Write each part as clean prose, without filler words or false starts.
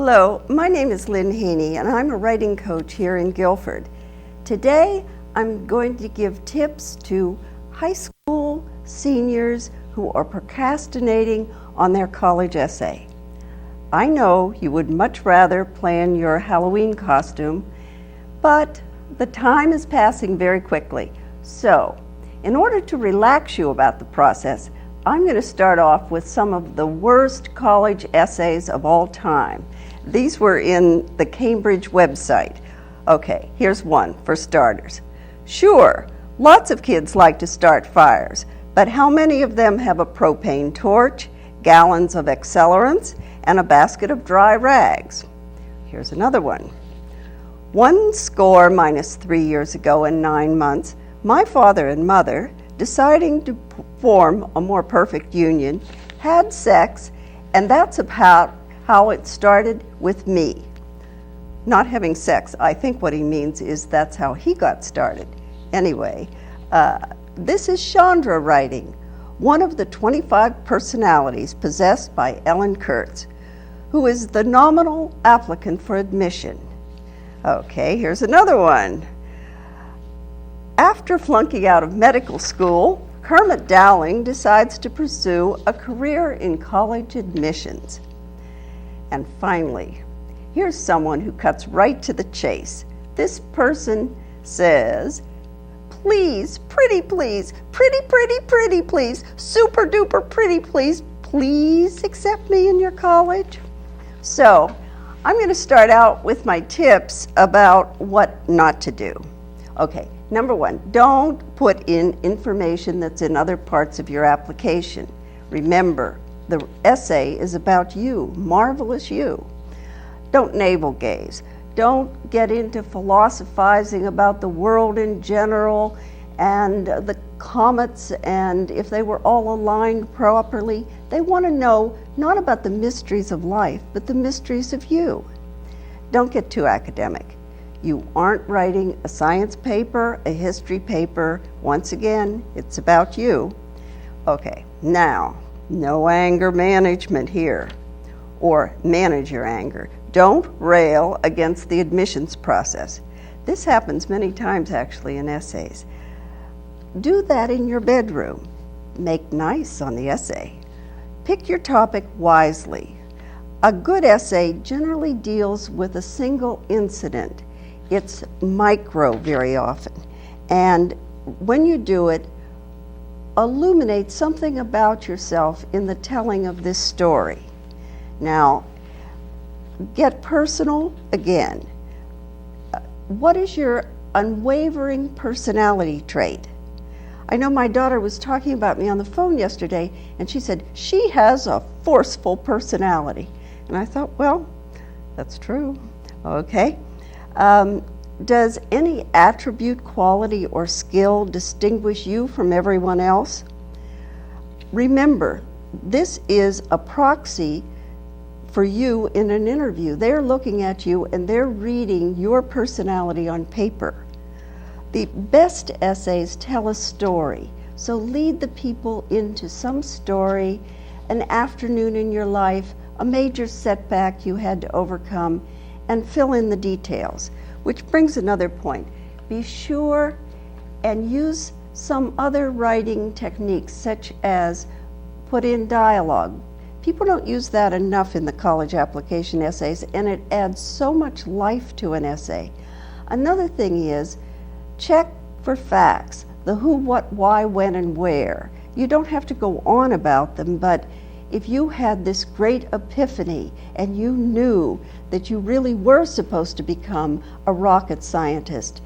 Hello, my name is Lynn Haney and I'm a writing coach here in Guilford. Today I'm going to give tips to high school seniors who are procrastinating on their college essay. I know you would much rather plan your Halloween costume, but the time is passing very quickly. So, in order to relax you about the process, I'm going to start off with some of the worst college essays of all time. These were in the Cambridge website. Okay, here's one for starters. Sure, lots of kids like to start fires, but how many of them have a propane torch, gallons of accelerants, and a basket of dry rags? Here's another one. 1 years ago and 9 months, my father and mother, deciding to form a more perfect union, had sex, and that's about how it started with me. Not having sex, I think what he means is that's how he got started. Anyway, this is Chandra writing, one of the 25 personalities possessed by Ellen Kurtz, who is the nominal applicant for admission. Okay, here's another one. After flunking out of medical school, Kermit Dowling decides to pursue a career in college admissions. And finally, here's someone who cuts right to the chase. This person says, please, pretty please, pretty, pretty, pretty please, super duper pretty please, please accept me in your college. So, I'm going to start out with my tips about what not to do. Okay, number one, don't put in information that's in other parts of your application. Remember, the essay is about you, marvelous you. Don't navel gaze. Don't get into philosophizing about the world in general and the comets and if they were all aligned properly. They want to know not about the mysteries of life, but the mysteries of you. Don't get too academic. You aren't writing a science paper, a history paper. Once again, it's about you. Okay, now, no anger management here, or manage your anger. Don't rail against the admissions process. This happens many times actually in essays. Do that in your bedroom. Make nice on the essay. Pick your topic wisely. A good essay generally deals with a single incident. It's micro very often. And when you do it, illuminate something about yourself in the telling of this story. Now, get personal again. What is your unwavering personality trait? I know my daughter was talking about me on the phone yesterday, and she said, she has a forceful personality. And I thought, well, that's true. Okay. Does any attribute, quality, or skill distinguish you from everyone else? Remember, this is a proxy for you in an interview. They're looking at you and they're reading your personality on paper. The best essays tell a story, so lead the people into some story, an afternoon in your life, a major setback you had to overcome, and fill in the details. Which brings another point. Be sure and use some other writing techniques, such as put in dialogue. People don't use that enough in the college application essays, and it adds so much life to an essay. Another thing is, check for facts, the who, what, why, when, and where. You don't have to go on about them, but if you had this great epiphany and you knew that you really were supposed to become a rocket scientist,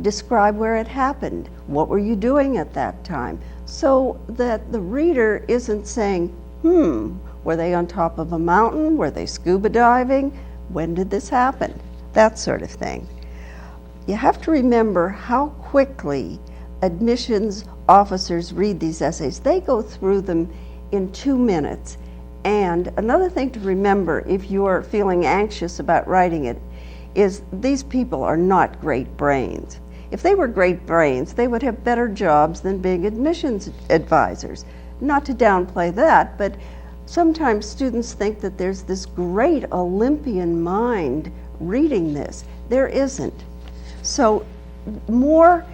describe where it happened. What were you doing at that time? So that the reader isn't saying, were they on top of a mountain? Were they scuba diving? When did this happen? That sort of thing. You have to remember how quickly admissions officers read these essays. They go through them in 2 minutes. And another thing to remember if you're feeling anxious about writing it is these people are not great brains. If they were great brains, they would have better jobs than being admissions advisors. Not to downplay that, but sometimes students think that there's this great Olympian mind reading this. There isn't. So more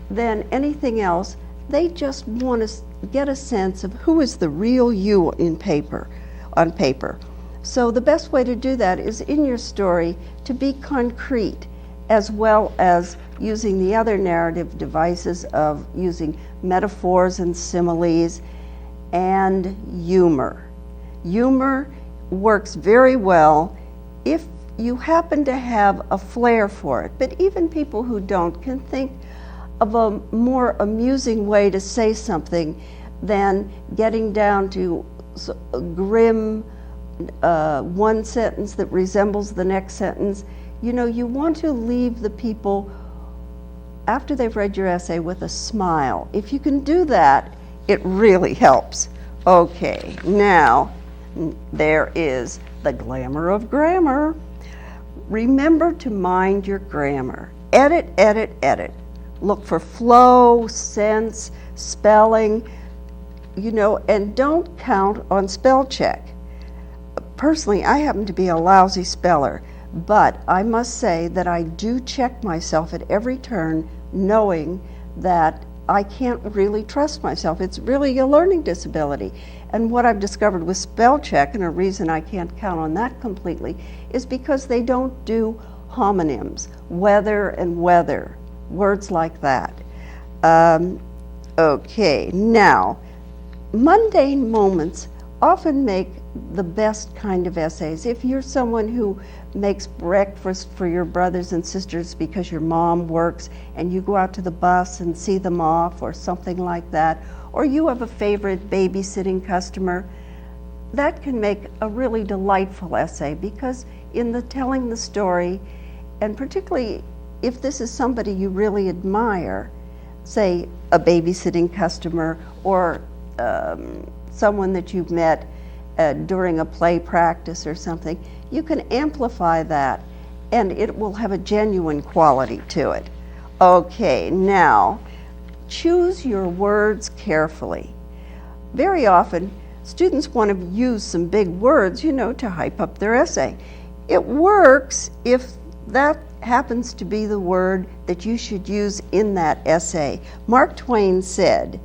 than anything else, they just want to get a sense of who is the real you on paper. So the best way to do that is in your story to be concrete, as well as using the other narrative devices of using metaphors and similes and humor. Humor works very well if you happen to have a flair for it, but even people who don't can think of a more amusing way to say something than getting down to a grim one sentence that resembles the next sentence. You know, you want to leave the people, after they've read your essay, with a smile. If you can do that, it really helps. Okay, now there is the glamour of grammar. Remember to mind your grammar. Edit, edit, edit. Look for flow, sense, spelling, you know, and don't count on spell check. Personally, I happen to be a lousy speller, but I must say that I do check myself at every turn, knowing that I can't really trust myself. It's really a learning disability. And what I've discovered with spell check, and a reason I can't count on that completely, is because they don't do homonyms, whether and weather, words like that. Okay, now, mundane moments often make the best kind of essays. If you're someone who makes breakfast for your brothers and sisters because your mom works and you go out to the bus and see them off or something like that, or you have a favorite babysitting customer, that can make a really delightful essay, because in the telling the story, and particularly if this is somebody you really admire, say a babysitting customer or someone that you've met during a play practice or something, you can amplify that and it will have a genuine quality to it. Okay, now choose your words carefully. Very often students want to use some big words, you know, to hype up their essay. It works if that happens to be the word that you should use in that essay. Mark Twain said,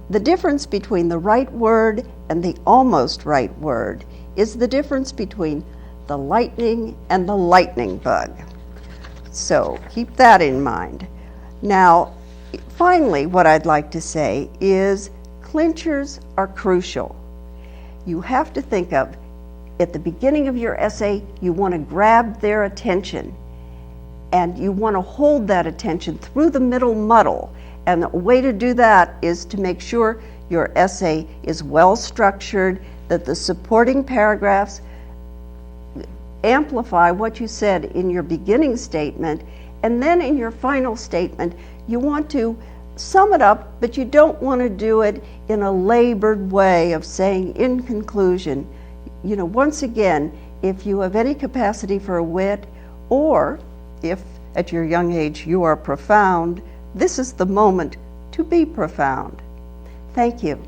"The difference between the right word and the almost right word is the difference between the lightning and the lightning bug." So keep that in mind. Now, finally, what I'd like to say is clinchers are crucial. You have to think of, at the beginning of your essay, you want to grab their attention, and you want to hold that attention through the middle muddle. And the way to do that is to make sure your essay is well structured, that the supporting paragraphs amplify what you said in your beginning statement, and then in your final statement, you want to sum it up, but you don't want to do it in a labored way of saying in conclusion. You know, once again, if you have any capacity for a wit, or if at your young age you are profound, this is the moment to be profound. Thank you.